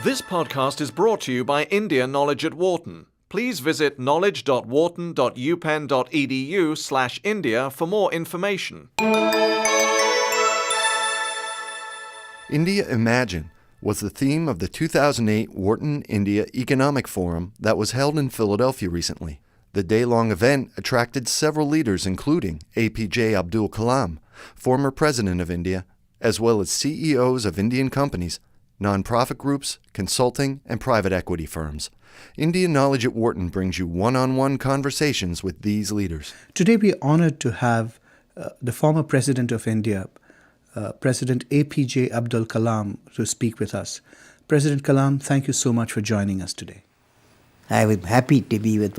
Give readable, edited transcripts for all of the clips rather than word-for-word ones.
This podcast is brought to you by India Knowledge at Wharton. Please visit knowledge.wharton.upenn.edu/India for more information. India Imagine was the theme of the 2008 Wharton India Economic Forum that was held in Philadelphia recently. The day-long event attracted several leaders including APJ Abdul Kalam, former President of India, as well as CEOs of Indian companies, nonprofit groups, consulting, and private equity firms. India Knowledge at Wharton brings you one-on-one conversations with these leaders. Today we are honored to have the former President of India, President APJ Abdul Kalam, to speak with us. President Kalam, thank you so much for joining us today. I was happy to be with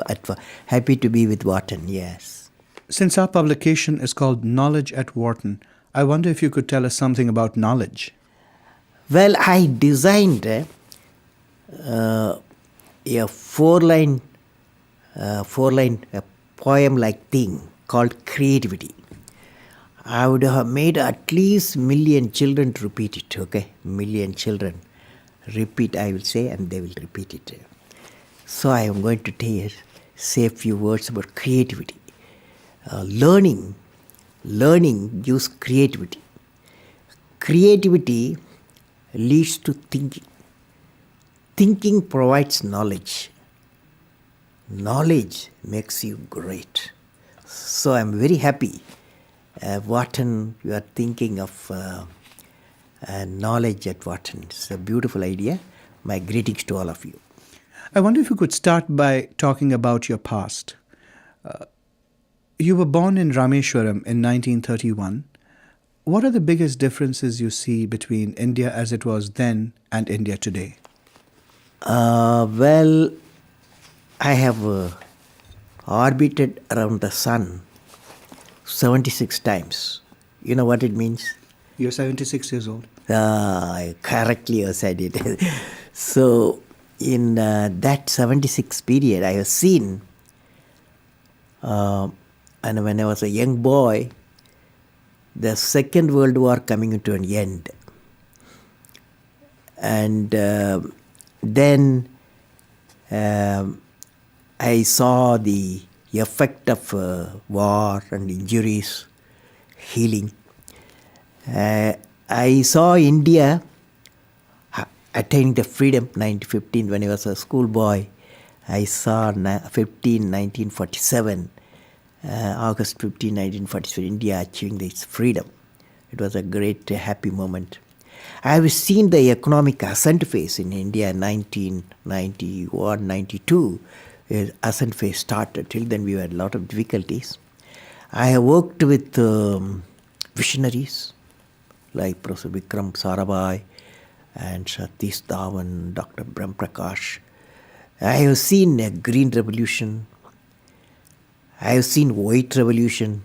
Wharton, yes. Since our publication is called Knowledge at Wharton, I wonder if you could tell us something about knowledge. Well, I designed a four-line poem-like thing called creativity. I would have made at least 1 million children to repeat it, okay? 1 million children. Repeat, I will say, and they will repeat it. So I am going to say a few words about creativity. Learning gives creativity. Creativity leads to thinking. Thinking provides knowledge. Knowledge makes you great. So I'm very happy. Wharton, you are thinking of knowledge at Wharton. It's a beautiful idea. My greetings to all of you. I wonder if you could start by talking about your past. You were born in Rameshwaram in 1931. What are the biggest differences you see between India as it was then and India today? Well, I have orbited around the sun 76 times. You know what it means? You're 76 years old. Correctly you said it. So, in that 76 period, I have seen, and when I was a young boy, the Second World War coming to an end. And then I saw the effect of war and injuries, healing. I saw India attaining the freedom 1915 when I was a schoolboy. I saw 1947, August 15, 1947, India achieving its freedom. It was a great, happy moment. I have seen the economic ascent phase in India in 1991, 92. Ascent phase started. Till then we had a lot of difficulties. I have worked with visionaries like Professor Vikram Sarabhai and Satish Dhawan, Dr. Brahm Prakash. I have seen a green revolution. I have seen white revolution.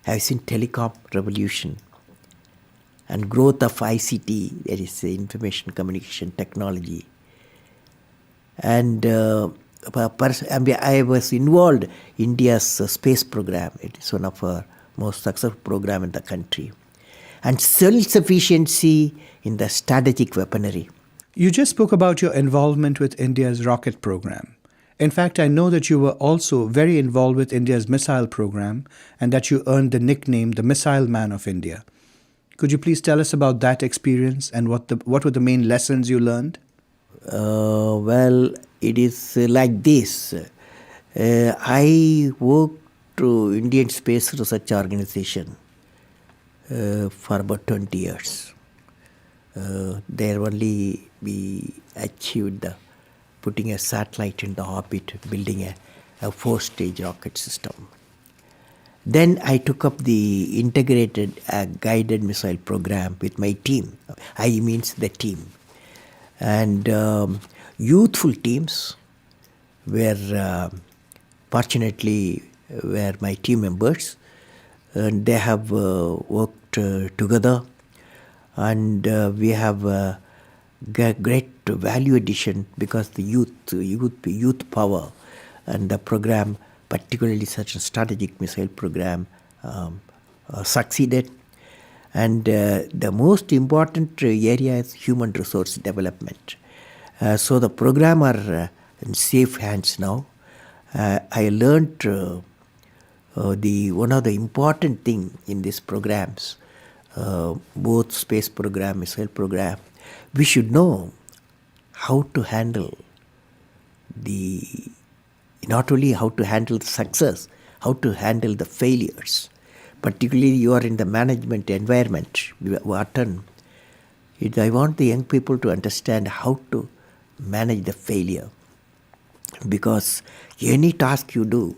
I have seen telecom revolution and growth of ICT, that is information communication technology. And I was involved in India's space program. It is one of our most successful program in the country. And self-sufficiency in the strategic weaponry. You just spoke about your involvement with India's rocket program. In fact, I know that you were also very involved with India's missile program and that you earned the nickname the Missile Man of India. Could you please tell us about that experience and what were the main lessons you learned? Well, it is like this. I worked to Indian Space Research Organization for about 20 years. There only we achieved putting a satellite in the orbit, building a 4-stage rocket system. Then I took up the integrated guided missile program with my team. I means the team. And youthful teams were fortunately were my team members. And they have worked together, and we have great value addition because the youth power and the program, particularly such a strategic missile program, succeeded. And the most important area is human resource development. So the program are in safe hands now. I learned the one of the important thing in these programs, both space program, missile program, we should know how to handle the not only how to handle the success, how to handle the failures. Particularly you are in the management environment, Wharton. I want the young people to understand how to manage the failure. Because any task you do,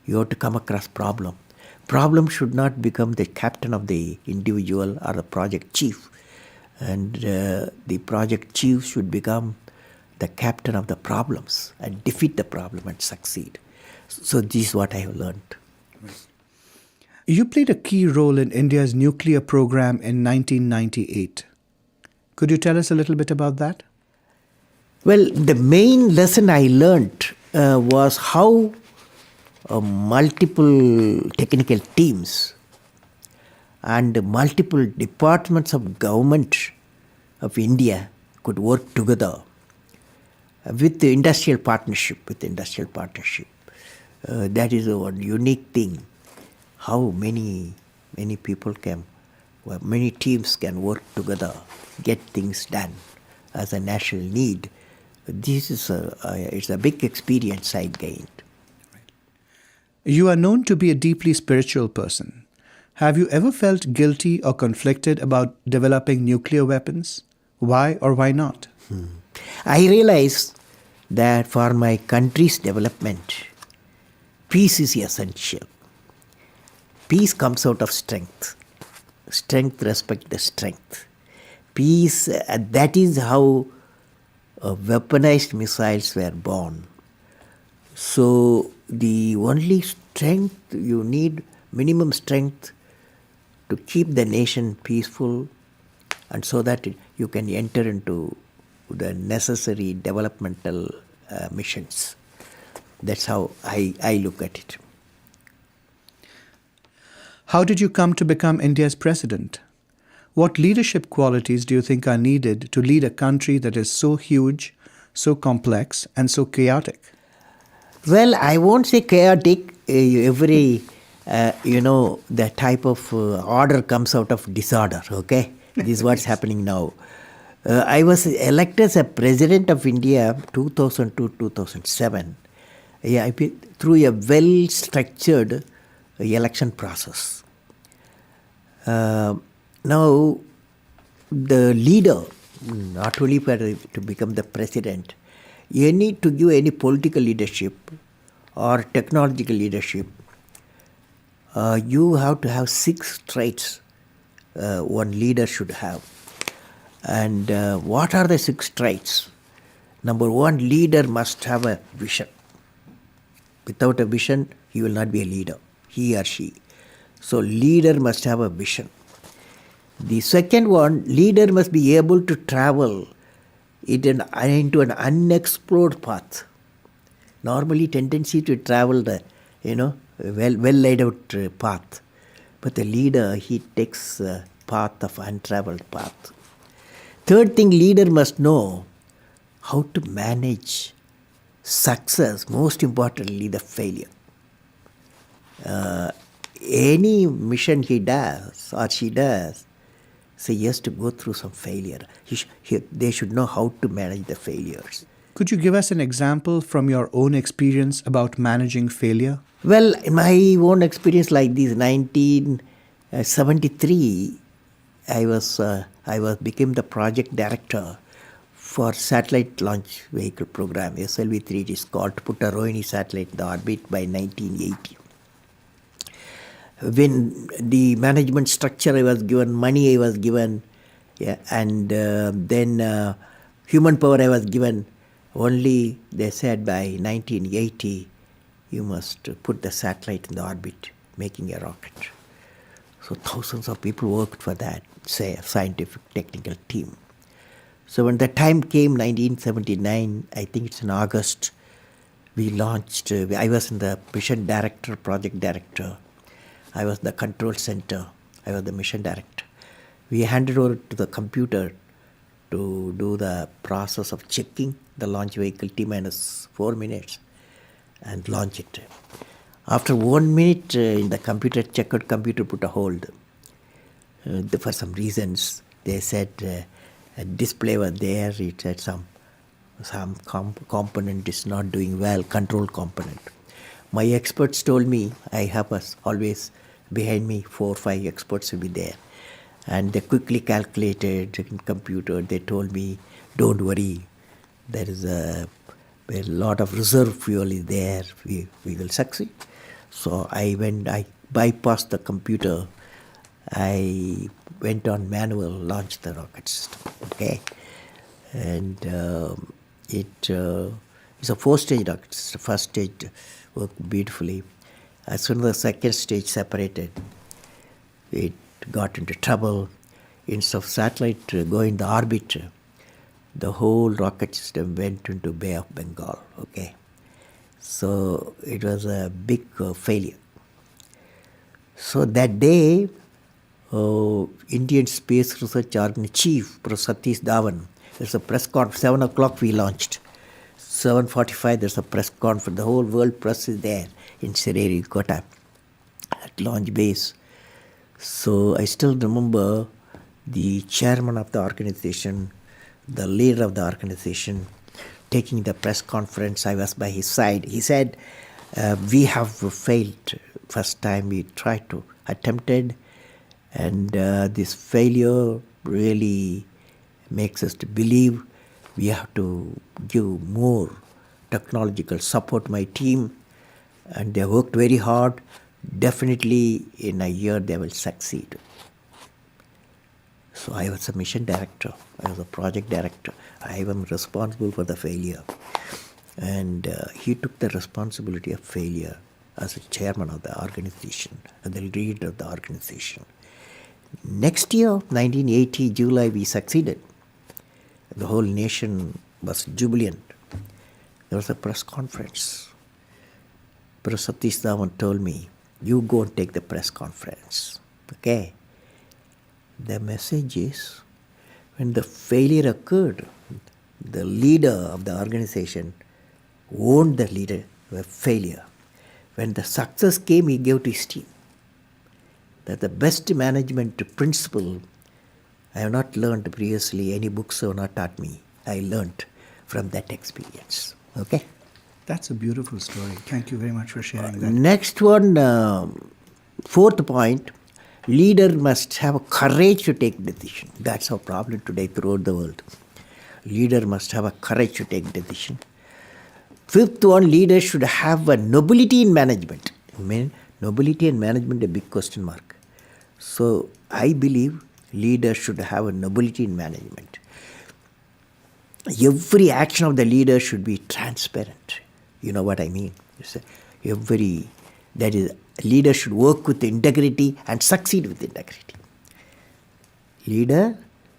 you have to come across problem. Problem should not become the captain of the individual or the project chief. And the project chief should become the captain of the problems and defeat the problem and succeed. So this is what I have learned. You played a key role in India's nuclear program in 1998. Could you tell us a little bit about that? Well, the main lesson I learned was how multiple technical teams and multiple departments of government of India could work together with the industrial partnership. That is a unique thing. How many people can, many teams can work together, get things done as a national need. This is it's a big experience I gained. You are known to be a deeply spiritual person. Have you ever felt guilty or conflicted about developing nuclear weapons? Why or why not? I realized that for my country's development, peace is essential. Peace comes out of strength. Strength respects the strength. Peace, that is how weaponized missiles were born. So the only strength you need, minimum strength to keep the nation peaceful, and so that you can enter into the necessary developmental missions. That's how I look at it. How did you come to become India's president? What leadership qualities do you think are needed to lead a country that is so huge, so complex, and so chaotic? Well, I won't say chaotic. Every, the type of order comes out of disorder, okay? This is what's happening now. I was elected as a president of India 2002-2007 through a well-structured election process. Now, the leader, not only to become the president, you need to give any political leadership or technological leadership. You have to have 6 traits one leader should have. And what are the 6 traits? Number 1, leader must have a vision. Without a vision, he will not be a leader, he or she. So leader must have a vision. The second one, leader must be able to travel into an unexplored path. Normally tendency to travel the, well laid out path. But the leader, he takes a path of untraveled path. Third thing, leader must know how to manage success, most importantly the failure. Any mission he does or she does, so he has to go through some failure. They should know how to manage the failures. Could you give us an example from your own experience about managing failure? Well, my own experience like this, 1973, I became the project director for satellite launch vehicle program, SLV-3. It is called, to put a Rohini satellite in the orbit by 1980. When the management structure I was given, money I was given, and then human power I was given, only they said by 1980, you must put the satellite in the orbit, making a rocket. So thousands of people worked for that, say a scientific technical team. So when the time came, 1979, I think it's in August, we launched, I was in the mission director, project director. I was the control center. I was the mission director. We handed over to the computer to do the process of checking the launch vehicle T minus 4 minutes and launch it. After 1 minute, in the computer, checkered computer put a hold. For some reasons, they said a display was there. It said some component is not doing well, control component. My experts told me, I have always behind me 4 or 5 experts will be there. And they quickly calculated in computer. They told me, don't worry, there is a lot of reserve fuel is there. We will succeed. So I bypassed the computer. I went on manual, launched the rocket system. Okay, and it's a 4-stage rocket system. First stage worked beautifully. As soon as the second stage separated, it got into trouble. Instead of satellite going to orbit, the whole rocket system went into Bay of Bengal. Okay, so it was a big failure. So that day, Indian Space Research Organization Chief, Professor Satish Dhawan, there's a press conference. 7 o'clock we launched. 7:45 there's a press conference. The whole world press is there in Sririkota at launch base. So I still remember the chairman of the organization, the leader of the organization, taking the press conference. I was by his side. He said, we have failed. First time we tried to attempted, and this failure really makes us to believe we have to give more technological support to my team, and they worked very hard. Definitely in a year they will succeed. So I was a mission director, I was a project director. I am responsible for the failure. And he took the responsibility of failure as a chairman of the organization, and the leader of the organization. Next year, 1980, July, we succeeded. The whole nation was jubilant. There was a press conference. Professor Satish Dhawan told me, you go and take the press conference. Okay? The message is, when the failure occurred, the leader of the organization owned the failure. When the success came, he gave to his team. That the best management principle I have not learned previously. Any books have not taught me. I learned from that experience. Okay? That's a beautiful story. Thank you very much for sharing that. Next one, fourth point, leader must have courage to take decision. That's our problem today throughout the world. Leader must have a courage to take decision. Fifth one, leader should have a nobility in management. I mean, nobility in management, a big question mark. So I believe leader should have a nobility in management. Every action of the leader should be transparent. You know what I mean? That is, leader should work with integrity and succeed with integrity. Leader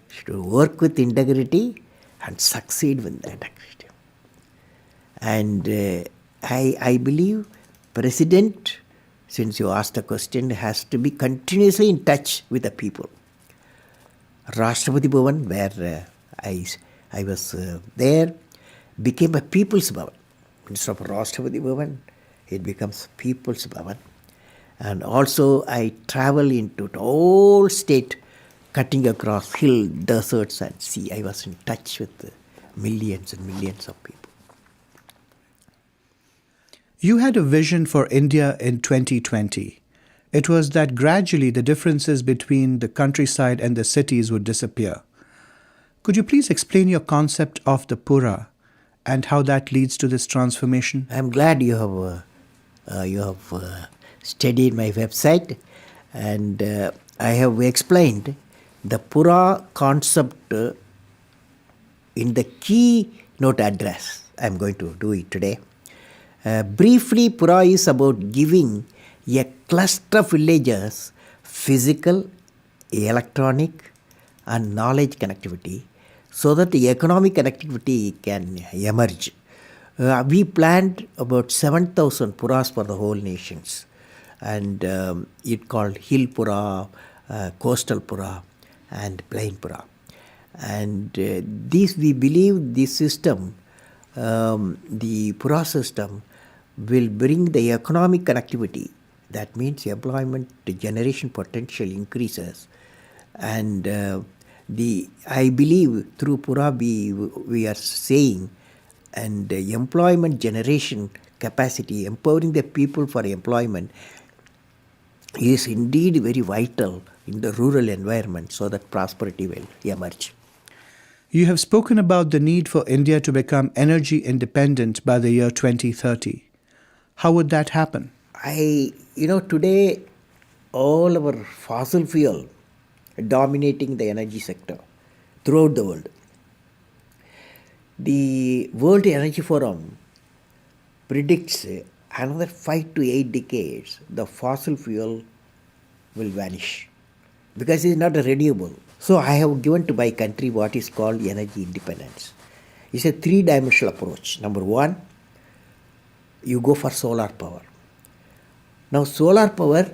should work with integrity and succeed with integrity. And I believe president, since you asked the question, has to be continuously in touch with the people. Rashtrapati Bhavan, where I was there, became a People's Bhavan. Instead of Rashtrapati Bhavan, it becomes People's Bhavan. And also I travel into the whole state, cutting across hill, deserts and sea. I was in touch with millions and millions of people. You had a vision for India in 2020. It was that gradually the differences between the countryside and the cities would disappear. Could you please explain your concept of the Pura and how that leads to this transformation? I am glad you have studied my website, and I have explained the Pura concept in the keynote address. I am going to do it today. Briefly, Pura is about giving a cluster of villages physical, electronic and knowledge connectivity so that the economic connectivity can emerge. We planned about 7,000 Puras for the whole nations, and it called Hill Pura, Coastal Pura, and Plainpura. And this, we believe this system, the Pura system, will bring the economic connectivity. That means employment generation potential increases. And I believe through Pura we are saying, and employment generation capacity, empowering the people for employment is indeed very vital in the rural environment so that prosperity will emerge. You have spoken about the need for India to become energy independent by the year 2030. How would that happen? Today all our fossil fuel dominating the energy sector throughout the world. The World Energy Forum predicts another 5 to 8 decades the fossil fuel will vanish because it is not renewable. So I have given to my country what is called energy independence. It's a three-dimensional approach. Number one, you go for solar power. Now solar power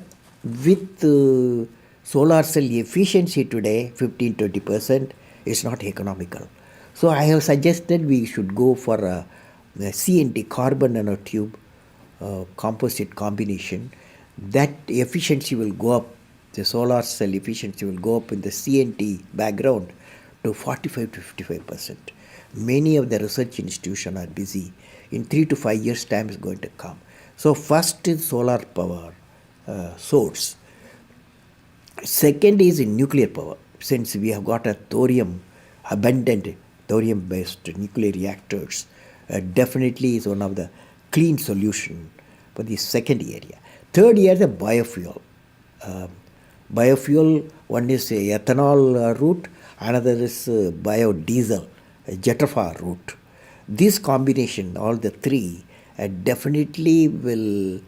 with solar cell efficiency today, 15-20%, is not economical. So I have suggested we should go for a CNT, carbon nanotube composite combination. That efficiency will go up, the solar cell efficiency will go up in the CNT background to 45 to 55%. Many of the research institutions are busy. In 3 to 5 years' time is going to come. So first is solar power source. Second is in nuclear power. Since we have got a abundant thorium-based nuclear reactors, definitely is one of the clean solution for the second area. Third area is the biofuel. Biofuel, one is ethanol route, another is biodiesel, Jetafa route. This combination, all the three, definitely will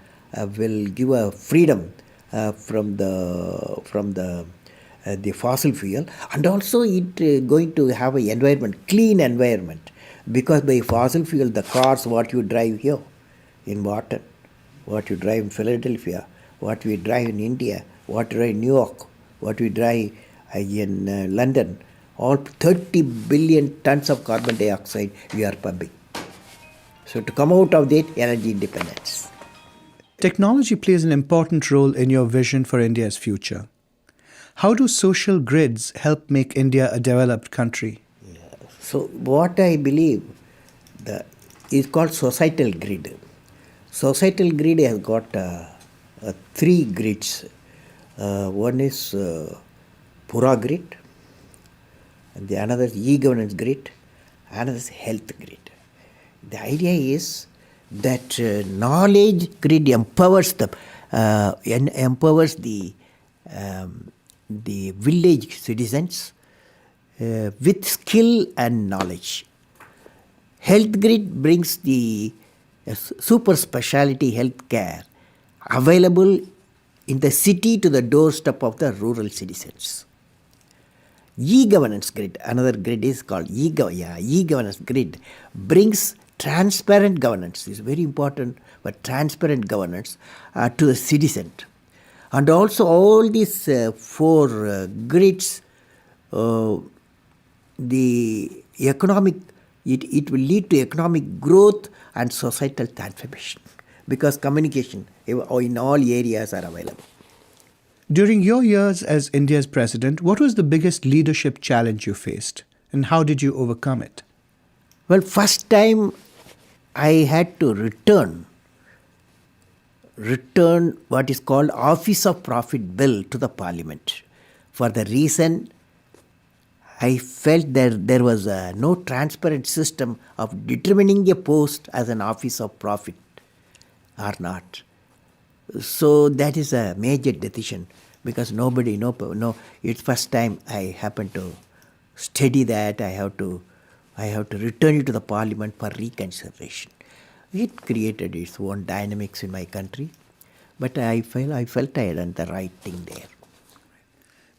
give a freedom from the fossil fuel, and also it going to have an environment, clean environment, because by fossil fuel the cars what you drive here in Wharton, what you drive in Philadelphia, what we drive in India, what we drive in New York, what we drive in London, all 30 billion tons of carbon dioxide we are pumping. So to come out of that, energy independence. Technology plays an important role in your vision for India's future. How do social grids help make India a developed country? So what I believe is called societal grid. Societal grid has got three grids. One is Pura grid, and the another is e-governance grid, another is health grid. The idea is that knowledge grid empowers the village citizens with skill and knowledge. Health grid brings the super specialty health care available in the city to the doorstep of the rural citizens. E-governance grid, another grid is called e-governance grid, brings transparent governance. Is very important, but transparent governance to the citizen. And also all these four grids, the economic, it will lead to economic growth and societal transformation, because communication in all areas are available. During your years as India's president, what was the biggest leadership challenge you faced, and how did you overcome it? Well, first time I had to return what is called Office of Profit Bill to the Parliament. For the reason I felt there was no transparent system of determining a post as an Office of Profit or not. So that is a major decision, because nobody, it's first time I happened to study that. I have to return it to the Parliament for reconsideration. It created its own dynamics in my country, but I felt I had done the right thing there.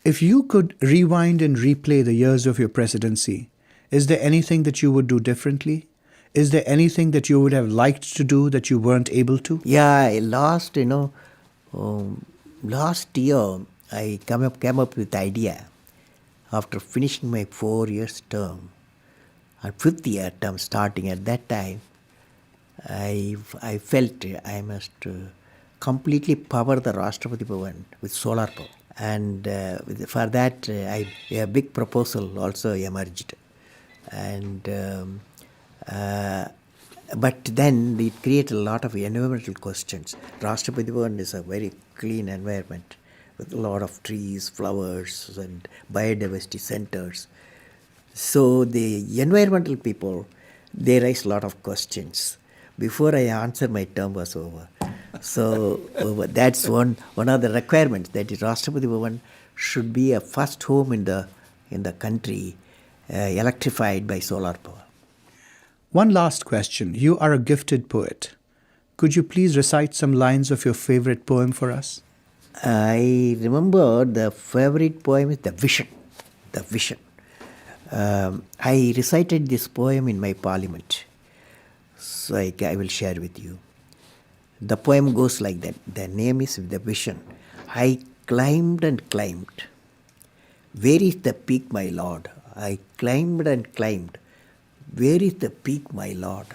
If you could rewind and replay the years of your presidency, is there anything that you would do differently? Is there anything that you would have liked to do that you weren't able to? Yeah, last year I came up with the idea after finishing my 4 years term, and fifth year term starting at that time, I felt I must completely power the Rashtrapati Bhavan with solar power. And for that, a big proposal also emerged. And but then it created a lot of environmental questions. Rashtrapati Bhavan is a very clean environment with a lot of trees, flowers, and biodiversity centers. So the environmental people, they raised a lot of questions. Before I answer, my term was over. So that's one of the requirements, that Rashtrapati Bhavan should be a first home in the country electrified by solar power. One last question. You are a gifted poet. Could you please recite some lines of your favorite poem for us? I remember the favorite poem is The Vision. The Vision. I recited this poem in my parliament. So I will share with you. The poem goes like that. The name is The Vision. I climbed and climbed. Where is the peak, my lord? I climbed and climbed. Where is the peak, my lord?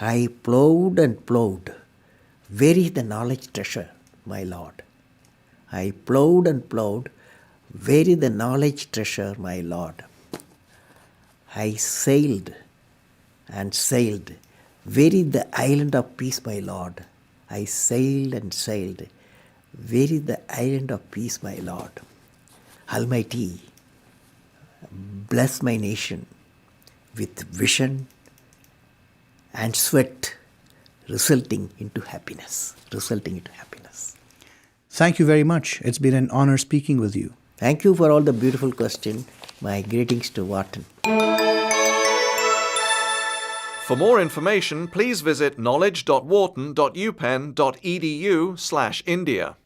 I plowed and plowed. Where is the knowledge treasure, my lord? I plowed and plowed. Where is the knowledge treasure, my lord? I sailed and sailed. Where is the island of peace, my lord? I sailed and sailed. Where is the island of peace, my lord? Almighty, bless my nation with vision and sweat resulting into happiness. Thank you very much. It's been an honor speaking with you. Thank you for all the beautiful questions. My greetings to Wharton. For more information, please visit knowledge.wharton.upenn.edu/India.